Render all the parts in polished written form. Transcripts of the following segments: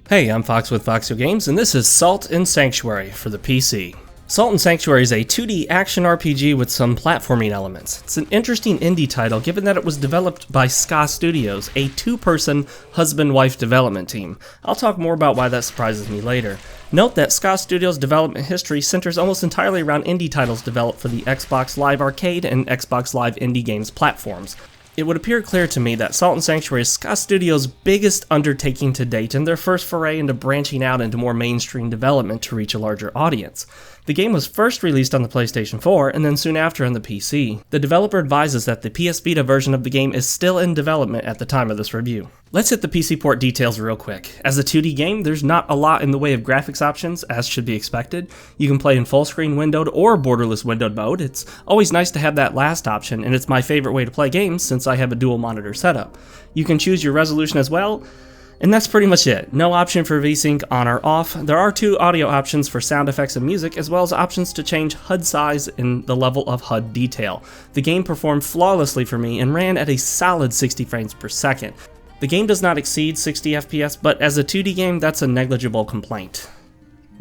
Hey, I'm Fox with FoxeoGames, and this is Salt and Sanctuary for the PC. Salt and Sanctuary is a 2D action RPG with some platforming elements. It's an interesting indie title given that it was developed by Ska Studios, a two-person husband-wife development team. I'll talk more about why that surprises me later. Note that Ska Studios' development history centers almost entirely around indie titles developed for the Xbox Live Arcade and Xbox Live Indie Games platforms. It would appear clear to me that Salt and Sanctuary is Ska Studios' biggest undertaking to date and their first foray into branching out into more mainstream development to reach a larger audience. The game was first released on the PlayStation 4 and then soon after on the PC. The developer advises that the PS Vita version of the game is still in development at the time of this review. Let's hit the PC port details real quick. As a 2D game, there's not a lot in the way of graphics options, as should be expected. You can play in full screen windowed or borderless windowed mode. It's always nice to have that last option, and it's my favorite way to play games since I have a dual monitor setup. You can choose your resolution as well, and that's pretty much it. No option for VSync on or off. There are two audio options for sound effects and music, as well as options to change HUD size and the level of HUD detail. The game performed flawlessly for me and ran at a solid 60 frames per second. The game does not exceed 60 FPS, but as a 2D game, that's a negligible complaint.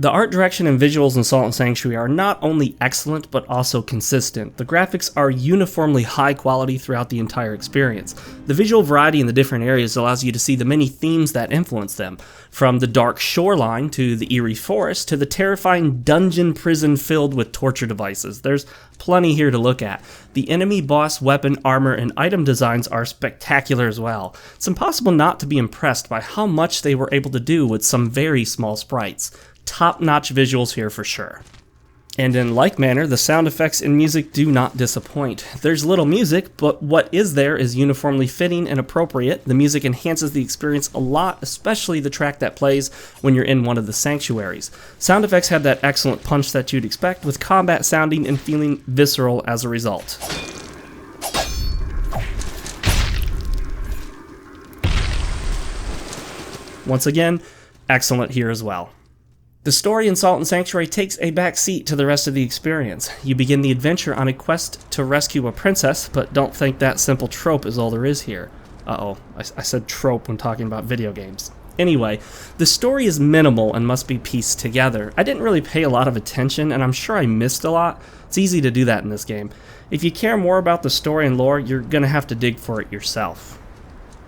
The art direction and visuals in Salt and Sanctuary are not only excellent, but also consistent. The graphics are uniformly high quality throughout the entire experience. The visual variety in the different areas allows you to see the many themes that influence them, from the dark shoreline to the eerie forest to the terrifying dungeon prison filled with torture devices. There's plenty here to look at. The enemy, boss, weapon, armor, and item designs are spectacular as well. It's impossible not to be impressed by how much they were able to do with some very small sprites. Top-notch visuals here for sure. And in like manner, the sound effects and music do not disappoint. There's little music, but what is there is uniformly fitting and appropriate. The music enhances the experience a lot, especially the track that plays when you're in one of the sanctuaries. Sound effects have that excellent punch that you'd expect, with combat sounding and feeling visceral as a result. Once again, excellent here as well. The story in Salt and Sanctuary takes a back seat to the rest of the experience. You begin the adventure on a quest to rescue a princess, but don't think that simple trope is all there is here. Uh-oh, I said trope when talking about video games. Anyway, the story is minimal and must be pieced together. I didn't really pay a lot of attention, and I'm sure I missed a lot. It's easy to do that in this game. If you care more about the story and lore, you're gonna have to dig for it yourself.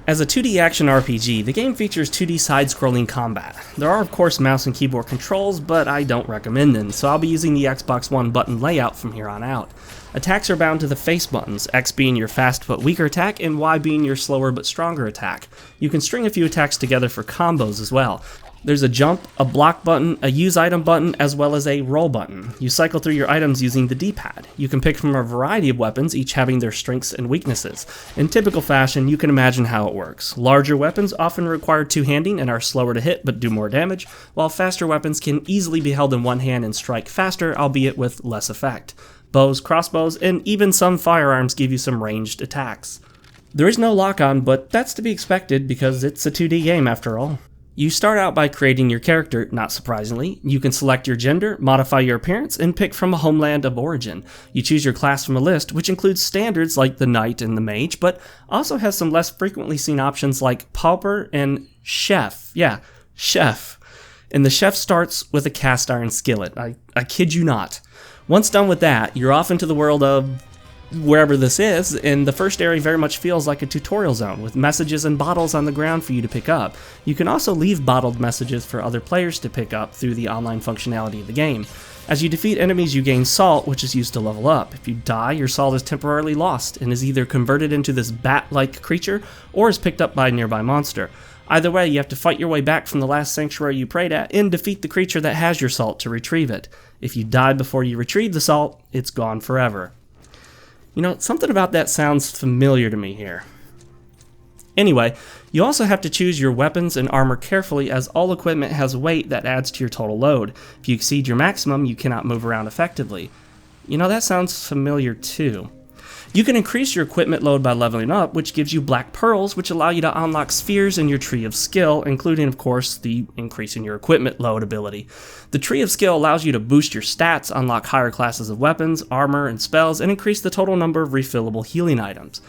As a 2D action RPG, the game features 2D side-scrolling combat. There are of course mouse and keyboard controls, but I don't recommend them, so I'll be using the Xbox One button layout from here on out. Attacks are bound to the face buttons, X being your fast but weaker attack, and Y being your slower but stronger attack. You can string a few attacks together for combos as well. There's a jump, a block button, a use item button, as well as a roll button. You cycle through your items using the D-pad. You can pick from a variety of weapons, each having their strengths and weaknesses. In typical fashion, you can imagine how it works. Larger weapons often require two-handing and are slower to hit but do more damage, while faster weapons can easily be held in one hand and strike faster, albeit with less effect. Bows, crossbows, and even some firearms give you some ranged attacks. There is no lock-on, but that's to be expected because it's a 2D game after all. You start out by creating your character, not surprisingly. You can select your gender, modify your appearance, and pick from a homeland of origin. You choose your class from a list, which includes standards like the Knight and the Mage, but also has some less frequently seen options like Pauper and Chef. Yeah, Chef. And the Chef starts with a cast iron skillet. I kid you not. Once done with that, you're off into the world of wherever this is, and the first area very much feels like a tutorial zone, with messages and bottles on the ground for you to pick up. You can also leave bottled messages for other players to pick up through the online functionality of the game. As you defeat enemies, you gain salt, which is used to level up. If you die, your salt is temporarily lost, and is either converted into this bat-like creature, or is picked up by a nearby monster. Either way, you have to fight your way back from the last sanctuary you prayed at, and defeat the creature that has your salt to retrieve it. If you die before you retrieve the salt, it's gone forever. You know, something about that sounds familiar to me here. Anyway, you also have to choose your weapons and armor carefully, as all equipment has weight that adds to your total load. If you exceed your maximum, you cannot move around effectively. You know, that sounds familiar too. You can increase your equipment load by leveling up, which gives you black pearls, which allow you to unlock spheres in your tree of skill, including, of course, the increase in your equipment load ability. The tree of skill allows you to boost your stats, unlock higher classes of weapons, armor, and spells, and increase the total number of refillable healing items.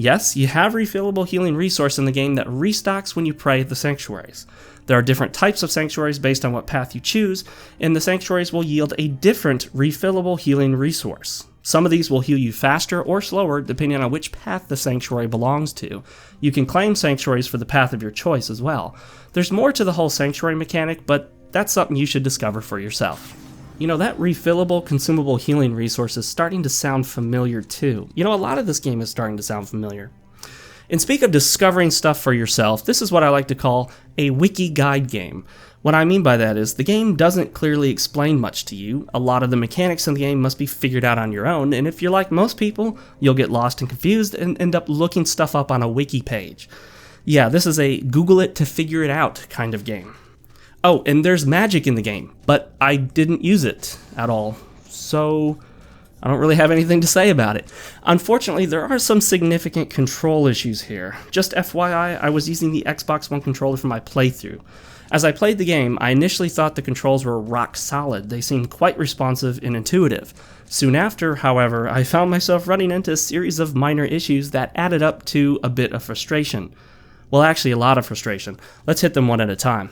Yes, you have refillable healing resource in the game that restocks when you pray at the sanctuaries. There are different types of sanctuaries based on what path you choose, and the sanctuaries will yield a different refillable healing resource. Some of these will heal you faster or slower depending on which path the sanctuary belongs to. You can claim sanctuaries for the path of your choice as well. There's more to the whole sanctuary mechanic, but that's something you should discover for yourself. You know, that refillable, consumable healing resource is starting to sound familiar too. You know, a lot of this game is starting to sound familiar. And speak of discovering stuff for yourself, this is what I like to call a wiki guide game. What I mean by that is, the game doesn't clearly explain much to you. A lot of the mechanics in the game must be figured out on your own, and if you're like most people, you'll get lost and confused and end up looking stuff up on a wiki page. Yeah, this is a Google it to figure it out kind of game. Oh, and there's magic in the game, but I didn't use it at all, so I don't really have anything to say about it. Unfortunately, there are some significant control issues here. Just FYI, I was using the Xbox One controller for my playthrough. As I played the game, I initially thought the controls were rock solid. They seemed quite responsive and intuitive. Soon after, however, I found myself running into a series of minor issues that added up to a bit of frustration. Well, actually, a lot of frustration. Let's hit them one at a time.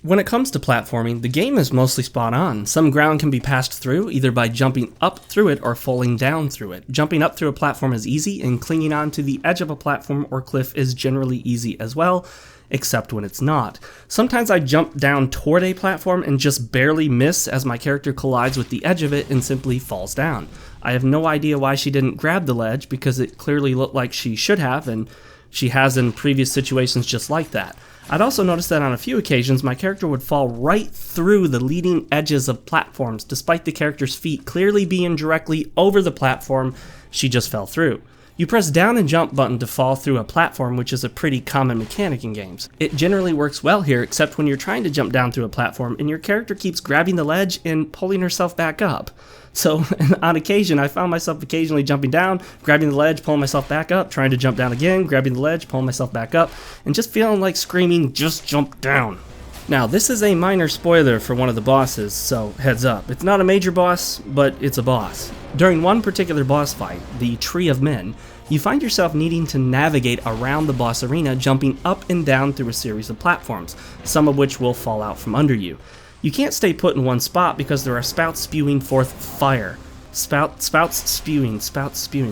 When it comes to platforming, the game is mostly spot on. Some ground can be passed through, either by jumping up through it or falling down through it. Jumping up through a platform is easy, and clinging on to the edge of a platform or cliff is generally easy as well, except when it's not. Sometimes I jump down toward a platform and just barely miss as my character collides with the edge of it and simply falls down. I have no idea why she didn't grab the ledge, because it clearly looked like she should have, and she has in previous situations just like that. I'd also noticed that on a few occasions my character would fall right through the leading edges of platforms, despite the character's feet clearly being directly over the platform she just fell through. You press down and jump button to fall through a platform, which is a pretty common mechanic in games. It generally works well here, except when you're trying to jump down through a platform and your character keeps grabbing the ledge and pulling herself back up. So on occasion, I found myself occasionally jumping down, grabbing the ledge, pulling myself back up, trying to jump down again, grabbing the ledge, pulling myself back up, and just feeling like screaming, "Just jump down." Now, this is a minor spoiler for one of the bosses, so heads up. It's not a major boss, but it's a boss. During one particular boss fight, the Tree of Men, you find yourself needing to navigate around the boss arena, jumping up and down through a series of platforms, some of which will fall out from under you. You can't stay put in one spot because there are spouts spewing forth fire. Spouts spewing,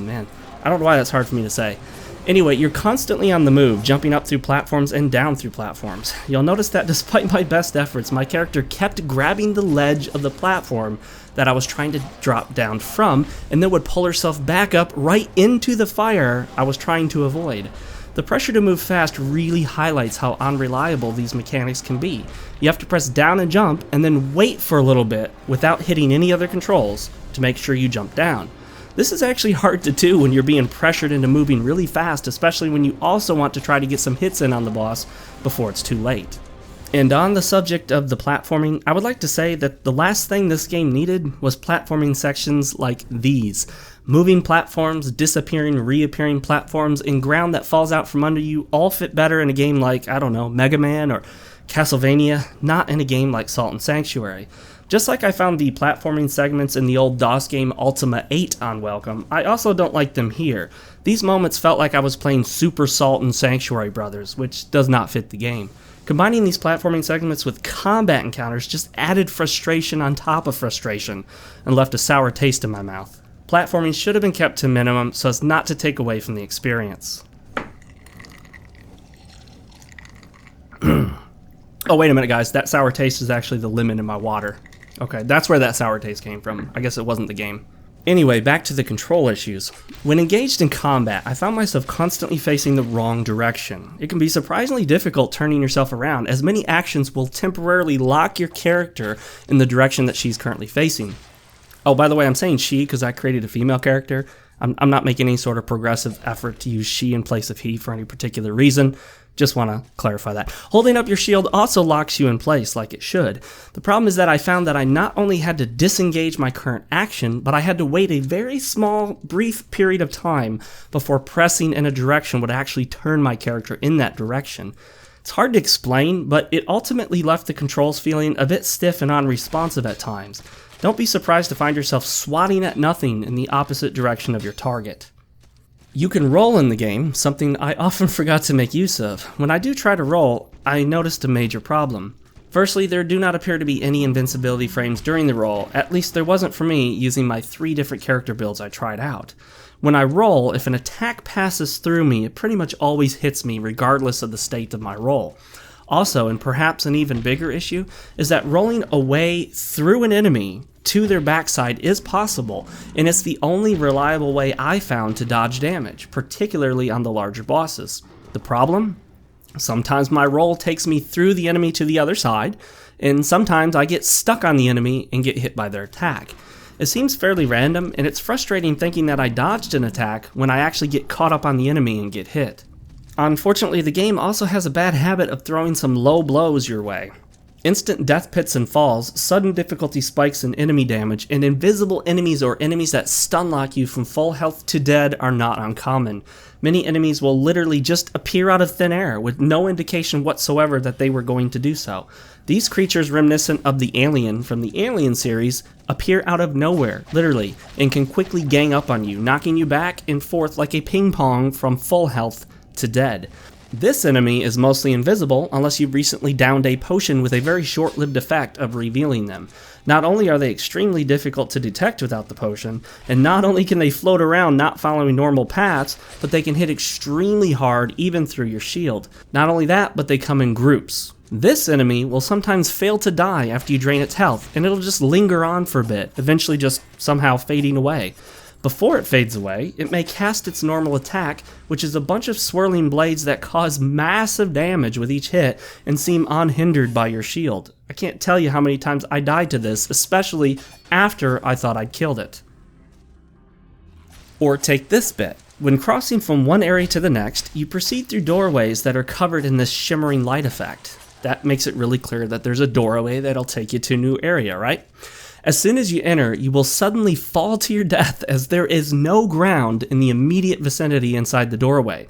man. I don't know why that's hard for me to say. Anyway, you're constantly on the move, jumping up through platforms and down through platforms. You'll notice that despite my best efforts, my character kept grabbing the ledge of the platform that I was trying to drop down from, and then would pull herself back up right into the fire I was trying to avoid. The pressure to move fast really highlights how unreliable these mechanics can be. You have to press down and jump, and then wait for a little bit without hitting any other controls to make sure you jump down. This is actually hard to do when you're being pressured into moving really fast, especially when you also want to try to get some hits in on the boss before it's too late. And on the subject of the platforming, I would like to say that the last thing this game needed was platforming sections like these. Moving platforms, disappearing, reappearing platforms, and ground that falls out from under you all fit better in a game like, I don't know, Mega Man or Castlevania, not in a game like Salt and Sanctuary. Just like I found the platforming segments in the old DOS game Ultima 8 unwelcome, I also don't like them here. These moments felt like I was playing Super Salt and Sanctuary Brothers, which does not fit the game. Combining these platforming segments with combat encounters just added frustration on top of frustration, and left a sour taste in my mouth. Platforming should have been kept to a minimum so as not to take away from the experience. Oh, wait a minute, guys. That sour taste is actually the lemon in my water. Okay, that's where that sour taste came from. I guess it wasn't the game. Anyway, back to the control issues. When engaged in combat, I found myself constantly facing the wrong direction. It can be surprisingly difficult turning yourself around, as many actions will temporarily lock your character in the direction that she's currently facing. Oh, by the way, I'm saying she because I created a female character. I'm not making any sort of progressive effort to use she in place of he for any particular reason. Just want to clarify that. Holding up your shield also locks you in place like it should. The problem is that I found that I not only had to disengage my current action, but I had to wait a very small, brief period of time before pressing in a direction would actually turn my character in that direction. It's hard to explain, but it ultimately left the controls feeling a bit stiff and unresponsive at times. Don't be surprised to find yourself swatting at nothing in the opposite direction of your target. You can roll in the game, something I often forgot to make use of. When I do try to roll, I noticed a major problem. Firstly, there do not appear to be any invincibility frames during the roll, at least there wasn't for me using my 3 different character builds I tried out. When I roll, if an attack passes through me, it pretty much always hits me regardless of the state of my roll. Also, and perhaps an even bigger issue, is that rolling away through an enemy to their backside is possible, and it's the only reliable way I found to dodge damage, particularly on the larger bosses. The problem? Sometimes my roll takes me through the enemy to the other side, and sometimes I get stuck on the enemy and get hit by their attack. It seems fairly random, and it's frustrating thinking that I dodged an attack when I actually get caught up on the enemy and get hit. Unfortunately, the game also has a bad habit of throwing some low blows your way. Instant death pits and falls, sudden difficulty spikes in enemy damage, and invisible enemies or enemies that stun lock you from full health to dead are not uncommon. Many enemies will literally just appear out of thin air with no indication whatsoever that they were going to do so. These creatures, reminiscent of the Alien from the Alien series, appear out of nowhere, literally, and can quickly gang up on you, knocking you back and forth like a ping pong from full health to dead. This enemy is mostly invisible unless you've recently downed a potion with a very short-lived effect of revealing them. Not only are they extremely difficult to detect without the potion, and not only can they float around not following normal paths, but they can hit extremely hard even through your shield. Not only that, but they come in groups. This enemy will sometimes fail to die after you drain its health, and it'll just linger on for a bit, eventually just somehow fading away. Before it fades away, it may cast its normal attack, which is a bunch of swirling blades that cause massive damage with each hit and seem unhindered by your shield. I can't tell you how many times I died to this, especially after I thought I'd killed it. Or take this bit. When crossing from one area to the next, you proceed through doorways that are covered in this shimmering light effect. That makes it really clear that there's a doorway that'll take you to a new area, right? As soon as you enter, you will suddenly fall to your death as there is no ground in the immediate vicinity inside the doorway.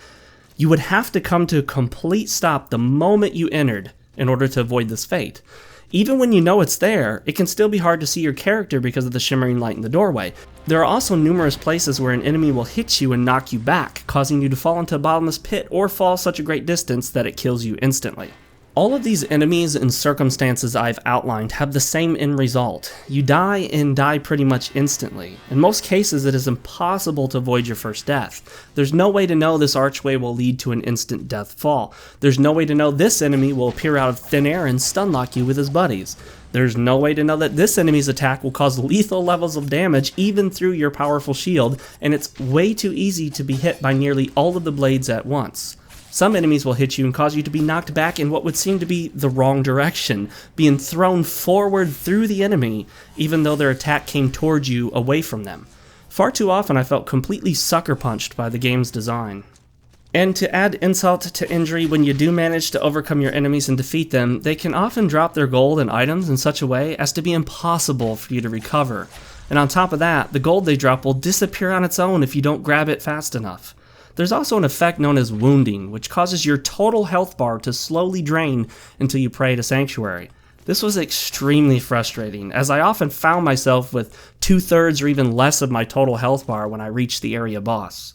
You would have to come to a complete stop the moment you entered in order to avoid this fate. Even when you know it's there, it can still be hard to see your character because of the shimmering light in the doorway. There are also numerous places where an enemy will hit you and knock you back, causing you to fall into a bottomless pit or fall such a great distance that it kills you instantly. All of these enemies and circumstances I've outlined have the same end result. You die and die pretty much instantly. In most cases, it is impossible to avoid your first death. There's no way to know this archway will lead to an instant death fall. There's no way to know this enemy will appear out of thin air and stun lock you with his buddies. There's no way to know that this enemy's attack will cause lethal levels of damage even through your powerful shield, and it's way too easy to be hit by nearly all of the blades at once. Some enemies will hit you and cause you to be knocked back in what would seem to be the wrong direction, being thrown forward through the enemy, even though their attack came towards you away from them. Far too often I felt completely sucker punched by the game's design. And to add insult to injury, when you do manage to overcome your enemies and defeat them, they can often drop their gold and items in such a way as to be impossible for you to recover. And on top of that, the gold they drop will disappear on its own if you don't grab it fast enough. There's also an effect known as wounding, which causes your total health bar to slowly drain until you pray to Sanctuary. This was extremely frustrating, as I often found myself with 2/3 or even less of my total health bar when I reached the area boss.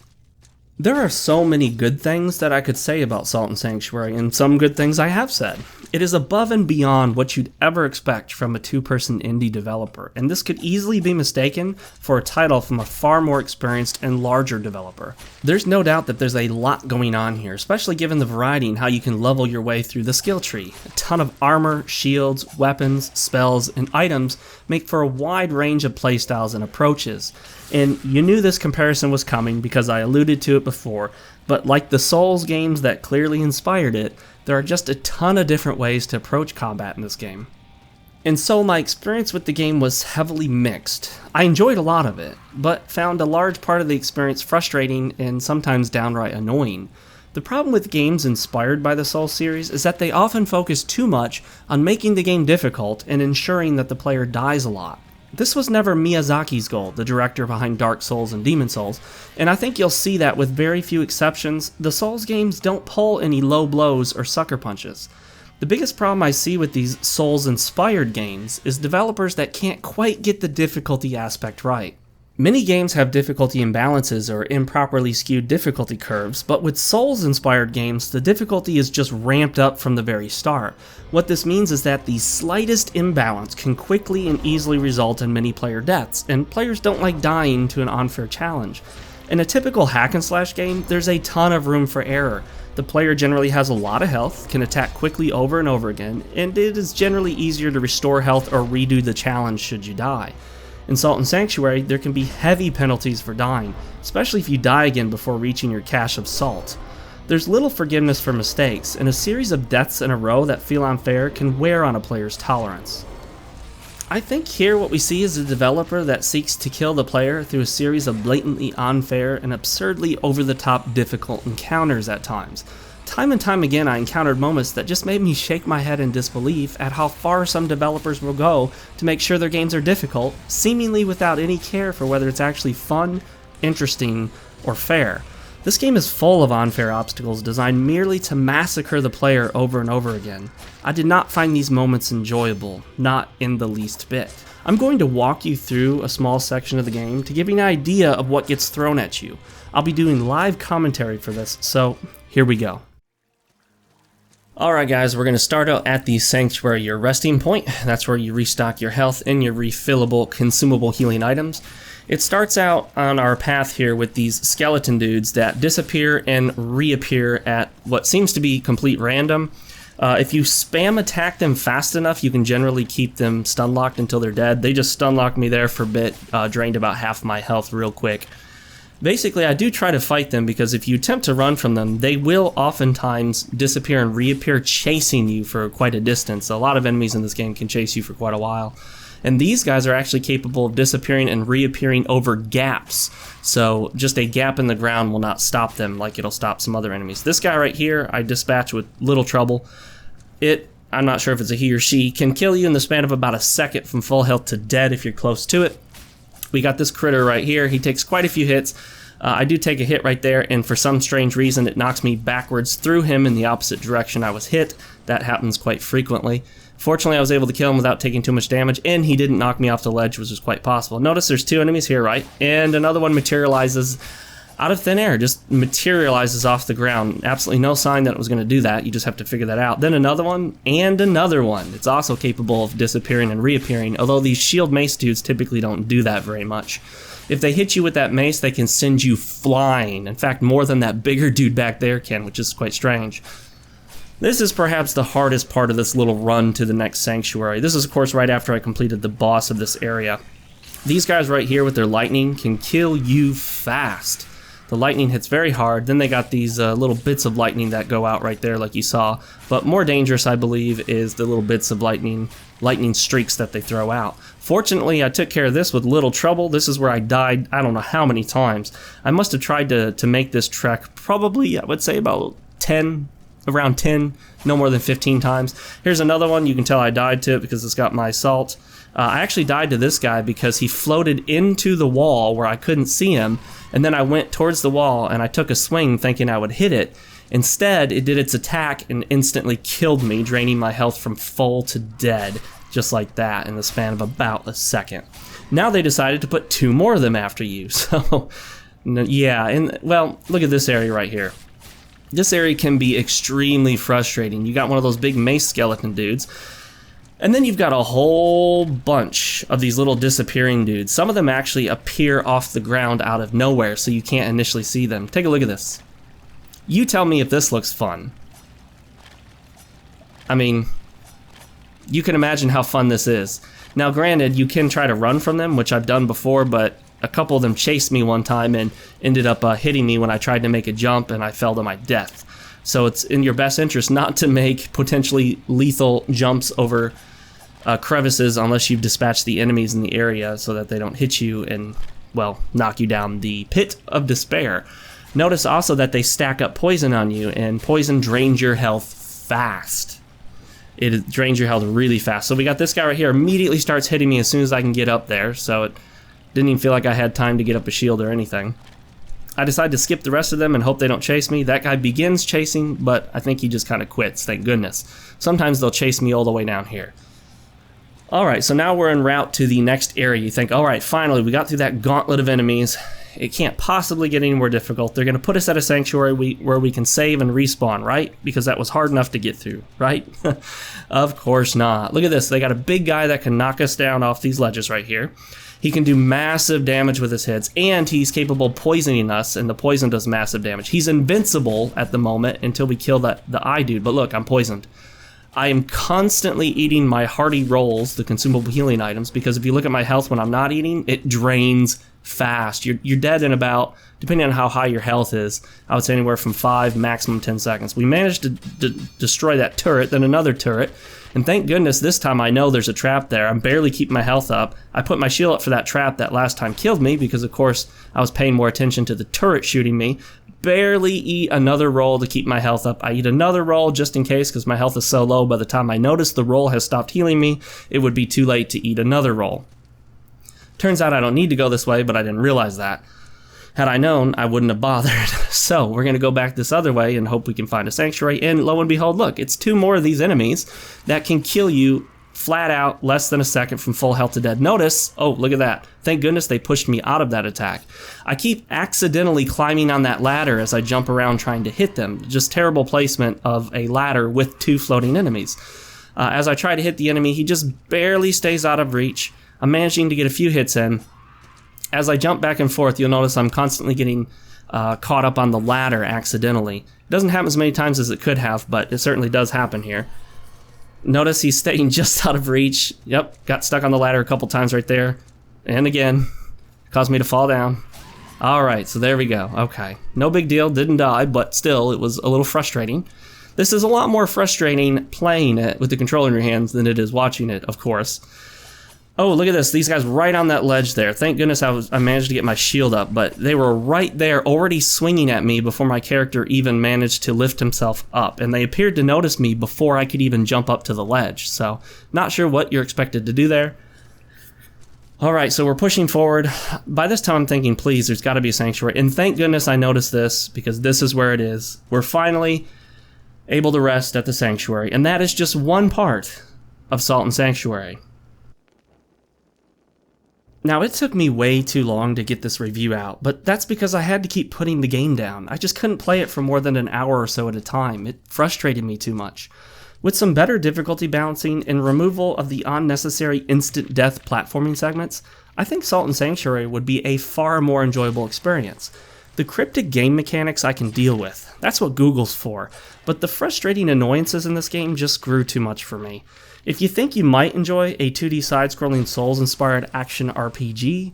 There are so many good things that I could say about Salt and Sanctuary, and some good things I have said. It is above and beyond what you'd ever expect from a two-person indie developer, and this could easily be mistaken for a title from a far more experienced and larger developer. There's no doubt that there's a lot going on here, especially given the variety and how you can level your way through the skill tree. A ton of armor, shields, weapons, spells, and items make for a wide range of playstyles and approaches. And you knew this comparison was coming because I alluded to it before, but like the Souls games that clearly inspired it, there are just a ton of different ways to approach combat in this game. And so my experience with the game was heavily mixed. I enjoyed a lot of it, but found a large part of the experience frustrating and sometimes downright annoying. The problem with games inspired by the Souls series is that they often focus too much on making the game difficult and ensuring that the player dies a lot. This was never Miyazaki's goal, the director behind Dark Souls and Demon Souls, and I think you'll see that with very few exceptions, the Souls games don't pull any low blows or sucker punches. The biggest problem I see with these Souls-inspired games is developers that can't quite get the difficulty aspect right. Many games have difficulty imbalances or improperly skewed difficulty curves, but with Souls-inspired games, the difficulty is just ramped up from the very start. What this means is that the slightest imbalance can quickly and easily result in many player deaths, and players don't like dying to an unfair challenge. In a typical hack and slash game, there's a ton of room for error. The player generally has a lot of health, can attack quickly over and over again, and it is generally easier to restore health or redo the challenge should you die. In Salt and Sanctuary, there can be heavy penalties for dying, especially if you die again before reaching your cache of salt. There's little forgiveness for mistakes, and a series of deaths in a row that feel unfair can wear on a player's tolerance. I think here what we see is a developer that seeks to kill the player through a series of blatantly unfair and absurdly over-the-top difficult encounters at times. Time and time again I encountered moments that just made me shake my head in disbelief at how far some developers will go to make sure their games are difficult, seemingly without any care for whether it's actually fun, interesting, or fair. This game is full of unfair obstacles designed merely to massacre the player over and over again. I did not find these moments enjoyable, not in the least bit. I'm going to walk you through a small section of the game to give you an idea of what gets thrown at you. I'll be doing live commentary for this, so here we go. Alright guys, we're going to start out at the Sanctuary, your resting point. That's where you restock your health and your refillable consumable healing items. It starts out on our path here with these skeleton dudes that disappear and reappear at what seems to be complete random. If you spam attack them fast enough, you can generally keep them stun locked until they're dead. They just stun locked me there for a bit, drained about half my health real quick. Basically, I do try to fight them because if you attempt to run from them, they will oftentimes disappear and reappear chasing you for quite a distance. A lot of enemies in this game can chase you for quite a while. And these guys are actually capable of disappearing and reappearing over gaps. So just a gap in the ground will not stop them like it'll stop some other enemies. This guy right here, I dispatch with little trouble. I'm not sure if it's a he or she, can kill you in the span of about a second from full health to dead if you're close to it. We got this critter right here. He takes quite a few hits. I do take a hit right there, and for some strange reason, it knocks me backwards through him in the opposite direction I was hit. That happens quite frequently. Fortunately, I was able to kill him without taking too much damage, and he didn't knock me off the ledge, which is quite possible. Notice there's two enemies here, right? And another one materializes out of thin air, just materializes off the ground. Absolutely no sign that it was going to do that. You just have to figure that out. Then another one, and another one. It's also capable of disappearing and reappearing, although these shield mace dudes typically don't do that very much. If they hit you with that mace, they can send you flying. In fact, more than that bigger dude back there can, which is quite strange. This is perhaps the hardest part of this little run to the next sanctuary. This is, of course, right after I completed the boss of this area. These guys right here with their lightning can kill you fast. The lightning hits very hard. Then they got these little bits of lightning that go out right there like you saw. But more dangerous, I believe, is the little bits of lightning streaks that they throw out. Fortunately, I took care of this with little trouble. This is where I died I don't know how many times. I must have tried to make this trek probably, I would say, about around 10, no more than 15 times. Here's another one. You can tell I died to it because it's got my salt. I actually died to this guy because he floated into the wall where I couldn't see him, and then I went towards the wall and I took a swing thinking I would hit it. Instead, it did its attack and instantly killed me, draining my health from full to dead, just like that, in the span of about a second. Now they decided to put two more of them after you, so yeah, and well, look at this area right here. This area can be extremely frustrating. You got one of those big mace skeleton dudes, and then you've got a whole bunch of these little disappearing dudes. Some of them actually appear off the ground out of nowhere, so you can't initially see them. Take a look at this. You tell me if this looks fun. I mean, you can imagine how fun this is. Now granted, you can try to run from them, which I've done before, but a couple of them chased me one time and ended up hitting me when I tried to make a jump, and I fell to my death. So it's in your best interest not to make potentially lethal jumps over crevices unless you've dispatched the enemies in the area so that they don't hit you and, well, knock you down the pit of despair. Notice also that they stack up poison on you, and poison drains your health fast. It drains your health really fast. So we got this guy right here, immediately starts hitting me as soon as I can get up there, so it didn't even feel like I had time to get up a shield or anything. I decide to skip the rest of them and hope they don't chase me. That guy begins chasing, but I think he just kind of quits, thank goodness. Sometimes they'll chase me all the way down here. Alright, so now we're en route to the next area. You think, alright, finally, we got through that gauntlet of enemies. It can't possibly get any more difficult. They're going to put us at a sanctuary where we can save and respawn, right? Because that was hard enough to get through, right? Of course not. Look at this. They got a big guy that can knock us down off these ledges right here. He can do massive damage with his hits, and he's capable of poisoning us, and the poison does massive damage. He's invincible at the moment until we kill the eye dude, but look, I'm poisoned. I am constantly eating my hearty rolls, the consumable healing items, because if you look at my health when I'm not eating, it drains fast. You're dead in about, depending on how high your health is, I would say anywhere from 5, maximum 10 seconds. We managed to destroy that turret, then another turret, and thank goodness this time I know there's a trap there. I'm barely keeping my health up. I put my shield up for that trap that last time killed me because, of course, I was paying more attention to the turret shooting me. Barely eat another roll to keep my health up. I eat another roll just in case because my health is so low by the time I notice the roll has stopped healing me, it would be too late to eat another roll. Turns out I don't need to go this way, but I didn't realize that. Had I known, I wouldn't have bothered. So we're going to go back this other way and hope we can find a sanctuary. And lo and behold, look, it's 2 more of these enemies that can kill you flat out less than a second from full health to dead. Notice, oh, look at that. Thank goodness they pushed me out of that attack. I keep accidentally climbing on that ladder as I jump around trying to hit them. Just terrible placement of a ladder with 2 floating enemies. As I try to hit the enemy, he just barely stays out of reach. I'm managing to get a few hits in. As I jump back and forth, you'll notice I'm constantly getting caught up on the ladder accidentally. It doesn't happen as many times as it could have, but it certainly does happen here. Notice he's staying just out of reach. Yep, got stuck on the ladder a couple times right there. And again, caused me to fall down. Alright, so there we go. Okay, no big deal, didn't die, but still, it was a little frustrating. This is a lot more frustrating playing it with the controller in your hands than it is watching it, of course. Oh, look at this. These guys right on that ledge there. Thank goodness I managed to get my shield up, but they were right there already swinging at me before my character even managed to lift himself up, and they appeared to notice me before I could even jump up to the ledge, so not sure what you're expected to do there. Alright, so we're pushing forward. By this time I'm thinking, please, there's got to be a sanctuary, and thank goodness I noticed this, because this is where it is. We're finally able to rest at the sanctuary, and that is just one part of Salt and Sanctuary. Now, it took me way too long to get this review out, but that's because I had to keep putting the game down. I just couldn't play it for more than an hour or so at a time. It frustrated me too much. With some better difficulty balancing and removal of the unnecessary instant death platforming segments, I think Salt and Sanctuary would be a far more enjoyable experience. The cryptic game mechanics I can deal with. That's what Google's for. But the frustrating annoyances in this game just grew too much for me. If you think you might enjoy a 2D side-scrolling Souls-inspired action RPG,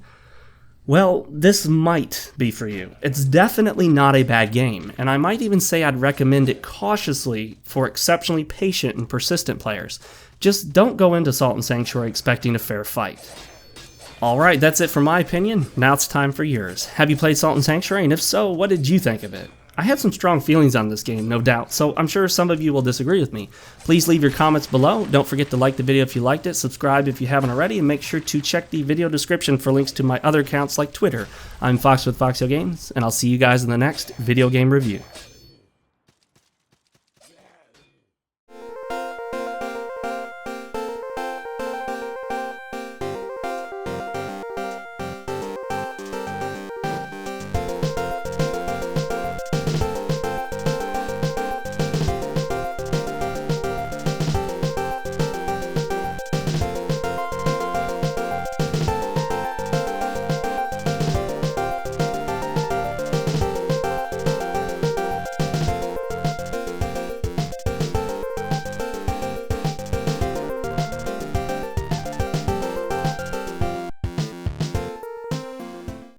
well, this might be for you. It's definitely not a bad game, and I might even say I'd recommend it cautiously for exceptionally patient and persistent players. Just don't go into Salt and Sanctuary expecting a fair fight. Alright, that's it for my opinion. Now it's time for yours. Have you played Salt and Sanctuary, and if so, what did you think of it? I have some strong feelings on this game, no doubt, so I'm sure some of you will disagree with me. Please leave your comments below. Don't forget to like the video if you liked it, subscribe if you haven't already, and make sure to check the video description for links to my other accounts like Twitter. I'm Fox with FoxeoGames, and I'll see you guys in the next video game review.